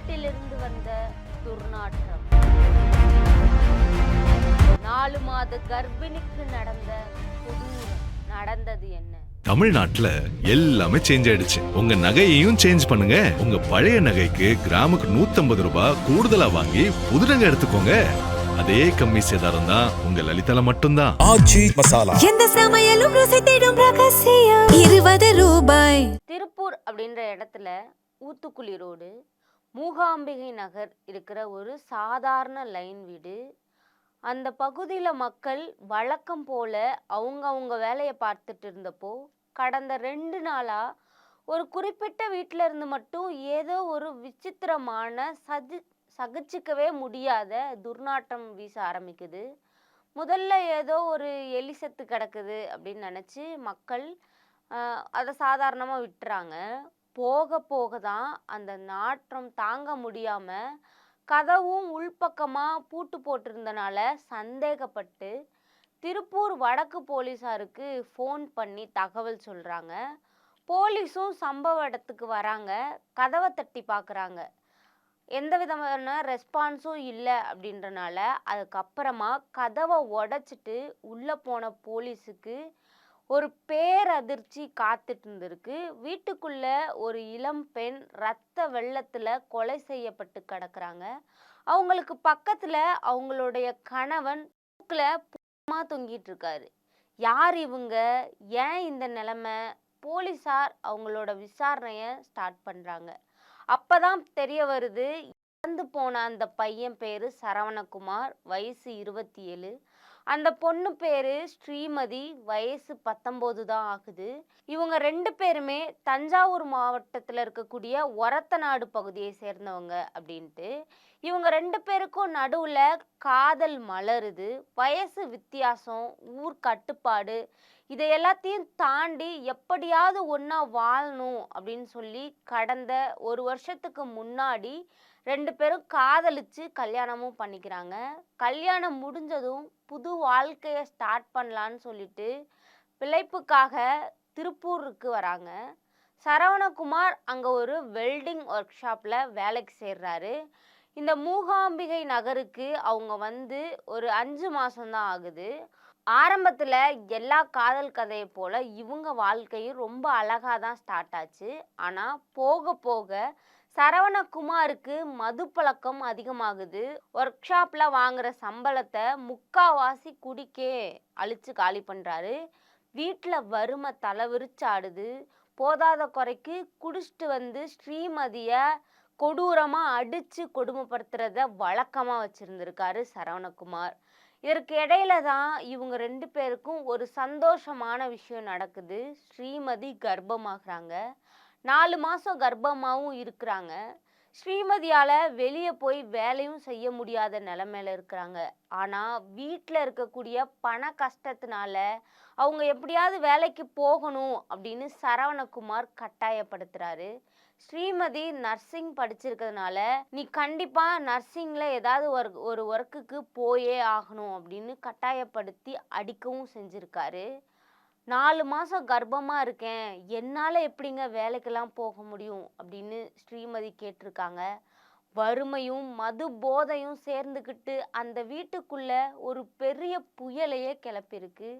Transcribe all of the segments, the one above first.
வீட்டிலிருந்து வந்த துர்நாற்றம், 4 மாத கர்ப்பிணிக்கு நடந்த கொடூரம். நடந்தது என்ன? தமிழ்நாட்டுல எல்லாமே சேஞ்ச் ஆயிடுச்சு. உங்க நகையையும் சேஞ்ச் பண்ணுங்க. உங்க பழைய நகைக்கு கிராமுக்கு 150 ரூபாய் கூடுதலா வாங்கி புது நகை எடுத்துக்கோங்க. அதே கம்மி சேதாரம் தான் உங்க லலிதால மட்டும்தான். ஆச்சி மசாலா. எந்த சமையலும் ருசி தேடும் ரகசியம் 20 ரூபாய். திருப்பூர் அப்படின்ற இடத்துல ஊத்துக்குளி ரோடு, மூகாம்பிகை நகர் இருக்கிற ஒரு சாதாரண லைன் வீடு. அந்த பகுதியில் மக்கள் வழக்கம் போல அவங்க வேலையை பார்த்துட்டு இருந்தப்போ, கடந்த 2 நாளாக ஒரு குறிப்பிட்ட வீட்டில் இருந்து மட்டும் ஏதோ ஒரு விசித்திரமான சகிச்சிக்கவே முடியாத துர்நாற்றம் வீச ஆரம்பிக்குது. முதல்ல ஏதோ ஒரு எலி செத்து கிடக்குது அப்படின்னு நினச்சி மக்கள் அதை சாதாரணமாக விட்டுறாங்க. போக போக தான் அந்த நாற்றம் தாங்க முடியாமல் கதவும் உள்பக்கமாக பூட்டு போட்டிருந்தனால சந்தேகப்பட்டு திருப்பூர் வடக்கு போலீஸாருக்கு ஃபோன் பண்ணி தகவல் சொல்கிறாங்க. போலீஸும் சம்பவ இடத்துக்கு வராங்க. கதவை தட்டி பார்க்குறாங்க. எந்த விதமான ரெஸ்பான்ஸும் இல்லை அப்படின்றனால அதுக்கப்புறமா கதவை உடைச்சிட்டு உள்ளே போன போலீஸுக்கு ஒரு பேரதிர்ச்சி காத்துட்டு இருந்திருக்கு. வீட்டுக்குள்ள ஒரு இளம் பெண் ரத்த வெள்ளத்தில் கொலை செய்யப்பட்டு கிடக்குறாங்க. அவங்களுக்கு பக்கத்தில் அவங்களுடைய கணவன் தூக்கில் தொங்கிட்டு இருக்காரு. யார் இவங்க, ஏன் இந்த நிலைமை? போலீஸார் அவங்களோட விசாரணையை ஸ்டார்ட் பண்ணுறாங்க. அப்பதான் தெரிய வருது, இறந்து போன அந்த பையன் பேரு சரவணகுமார், வயசு 27. அந்த பொண்ணு பேரு ஸ்ரீமதி, வயசு 19 தான் ஆகுது. இவங்க 2 பேருமே தஞ்சாவூர் மாவட்டத்தில் இருக்கக்கூடிய ஒரத்தநாடு பகுதியை சேர்ந்தவங்க அப்படின்ட்டு. இவங்க 2 பேருக்கும் நடுவில் காதல் மலருது. வயசு வித்தியாசம், ஊர் கட்டுப்பாடு, இதை எல்லாத்தையும் தாண்டி எப்படியாவது ஒன்றா வாழணும் அப்படின்னு சொல்லி கடந்த 1 வருஷத்துக்கு முன்னாடி 2 பேரும் காதலிச்சு கல்யாணமும் பண்ணிக்கிறாங்க. கல்யாணம் முடிஞ்சதும் புது வாழ்க்கையை ஸ்டார்ட் பண்ணலான்னு சொல்லிட்டு பிழைப்புக்காக திருப்பூருக்கு வராங்க. சரவணகுமார் அங்கே ஒரு வெல்டிங் ஒர்க் ஷாப்பில் வேலைக்கு சேர்றாரு. இந்த மூகாம்பிகை நகருக்கு அவங்க வந்து ஒரு 5 மாதம்தான் ஆகுது. ஆரம்பத்தில் எல்லா காதல் கதையை போல் இவங்க வாழ்க்கையும் ரொம்ப அழகாக தான் ஸ்டார்ட் ஆச்சு. ஆனால் போக போக சரவணகுமாருக்கு மது பழக்கம் அதிகமாகுது. ஒர்க் ஷாப்பில் வாங்குகிற சம்பளத்தை முக்காவாசி குடிக்கே அழிச்சு காலி பண்ணுறாரு. வீட்டில் வறுமை தலை விரிச்சாடுது. போதாத குறைக்கு குடிச்சிட்டு வந்து ஸ்ரீமதியை கொடூரமாக அடித்து கொடுமைப்படுத்துறத வழக்கமாக வச்சுருந்துருக்காரு சரவணகுமார். இதற்கு இடையில தான் இவங்க 2 பேருக்கும் ஒரு சந்தோஷமான விஷயம் நடக்குது. ஸ்ரீமதி கர்ப்பமாகறாங்க. 4 மாதம் கர்ப்பமாகவும் இருக்கிறாங்க. ஸ்ரீமதியால் வெளியே போய் வேலையும் செய்ய முடியாத நிலைமையில இருக்கிறாங்க. ஆனால் வீட்டில் இருக்கக்கூடிய பண கஷ்டத்தினால அவங்க எப்படியாவது வேலைக்கு போகணும் அப்படின்னு சரவணகுமார் கட்டாயப்படுத்துகிறாரு. ஸ்ரீமதி நர்சிங் படிச்சிருக்கிறதுனால நீ கண்டிப்பாக நர்சிங்கில் ஏதாவது ஒரு ஒர்க்குக்கு போயே ஆகணும் அப்படின்னு கட்டாயப்படுத்தி அடிக்கவும் செஞ்சுருக்காரு. 4 மாதம் கர்ப்பமாக இருக்கேன், என்னால் எப்படிங்க வேலைக்கெல்லாம் போக முடியும் அப்படின்னு ஸ்ரீமதி கேட்டிருக்காங்க. வறுமையும் மது போதையும் சேர்ந்துக்கிட்டு அந்த வீட்டுக்குள்ள ஒரு பெரிய புயலையே கிளப்பிருக்கு.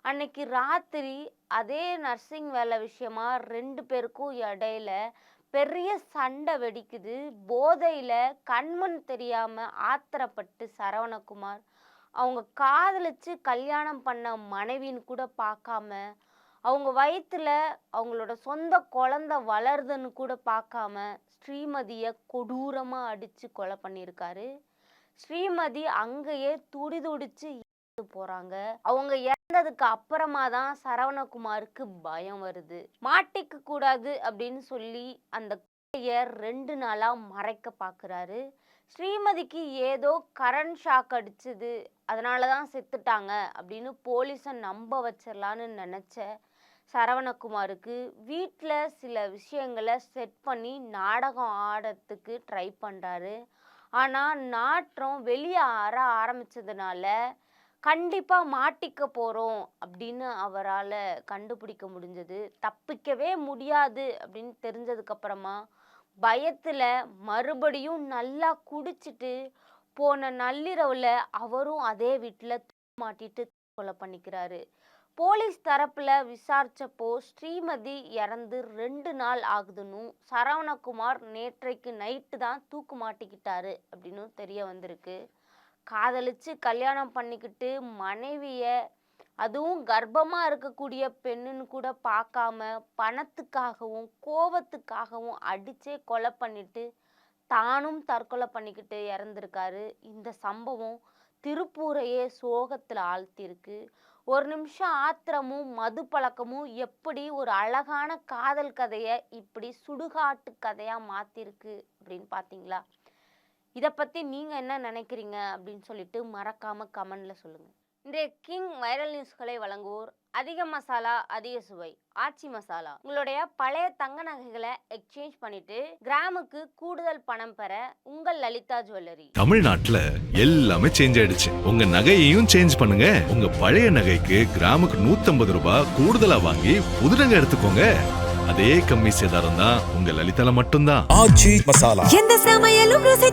அன்னைக்கு ராத்திரி அதே நர்சிங் வேலை விஷயமா 2 பேருக்கும் இடையில பெரிய சண்டை வெடிக்குது. போதையில் கண்மண் தெரியாமல் ஆத்திரப்பட்டு சரவணகுமார் அவங்க காதலிச்சு கல்யாணம் பண்ண மனைவின்னு கூட பார்க்காம, அவங்க வயிற்றுல அவங்களோட சொந்த குழந்தை வளருதுன்னு கூட பார்க்காம ஸ்ரீமதியை கொடூரமாக அடித்து கொலை பண்ணியிருக்காரு. ஸ்ரீமதி அங்கேயே துடிதுடிச்சு போறாங்க. அவங்க இறந்ததுக்கு அப்புறமா தான் சரவணகுமாருக்கு பயம் வருது. மாட்டிக்க கூடாது அப்படின்னு சொல்லி அந்த கொலையை 2 நாளா மறைக்க பார்க்குறாரு. ஸ்ரீமதிக்கு ஏதோ கரண்ட் ஷாக் அடிச்சுது, அதனால தான் செத்துட்டாங்க அப்படின்னு போலீஸை நம்ப வச்சிடலான்னு நினச்ச சரவணகுமாருக்கு வீட்டில் சில விஷயங்களை செட் பண்ணி நாடகம் ஆடுறதுக்கு ட்ரை பண்ணுறாரு. ஆனால் நாற்றம் வெளியே ஆரம்பிச்சதுனால கண்டிப்பாக மாட்டிக்க போகிறோம் அப்படின்னு அவரால் கண்டுபிடிக்க முடிஞ்சது. தப்பிக்கவே முடியாது அப்படின்னு தெரிஞ்சதுக்கப்புறமா பயத்துல மறுபடியும் நல்லா குடிச்சிட்டு போன நள்ளிரவுல அவரும் அதே வீட்டுல மாட்டிட்டு கொலை பண்ணிக்கிறாரு. போலீஸ் தரப்புல விசாரிச்சப்போ ஸ்ரீமதி இறந்து 2 நாள் ஆகுதுன்னு, சரவணகுமார் நேற்றைக்கு நைட்டு தான் தூக்கு மாட்டிக்கிட்டாரு அப்படின்னு தெரிய வந்திருக்கு. காதலிச்சு கல்யாணம் பண்ணிக்கிட்டு மனைவிய, அதுவும் கர்ப்பமா இருக்கக்கூடிய பெண்ணுன்னு கூட பார்க்காம பணத்துக்காகவும் கோபத்துக்காகவும் அடிச்சே கொலை பண்ணிட்டு தானும் தற்கொலை பண்ணிக்கிட்டு இறந்திருக்காரு. இந்த சம்பவம் திருப்பூரையே சோகத்துல ஆழ்த்திருக்கு. ஒரு நிமிஷம் ஆத்திரமும் மது பழக்கமும் எப்படி ஒரு அழகான காதல் கதையை இப்படி சுடுகாட்டு கதையா மாத்திருக்கு அப்படின்னு பாத்தீங்களா? இதை பத்தி நீங்க என்ன நினைக்கிறீங்க அப்படின்னு சொல்லிட்டு மறக்காம கமெண்ட்ல சொல்லுங்க. இன்றைய கிங் வைரல் நியூஸ்களை வழங்குவோர் அதிக மசாலா அதிக சுவை ஆச்சி மசாலா. உங்களுடைய பழைய தங்க நகைகளை எக்ஸ்சேஞ்ச் பண்ணிட்டு கிராமுக்கு கூடுதல் பணம் பெற உங்கள் லலிதா ஜுவல்லரி. தமிழ்நாட்டுல எல்லாமே சேஞ்ச் ஆயிடுச்சு. உங்க நகையையும் சேஞ்ச் பண்ணுங்க. உங்க பழைய நகைக்கு கிராமுக்கு 150 ரூபாய் கூடுதலா வாங்கி புது நகை எடுத்துக்கோங்க. அதே கம்மி சேதாரம் தான் உங்க லலிதால மட்டும்தான். எந்த சமையலும் ருசி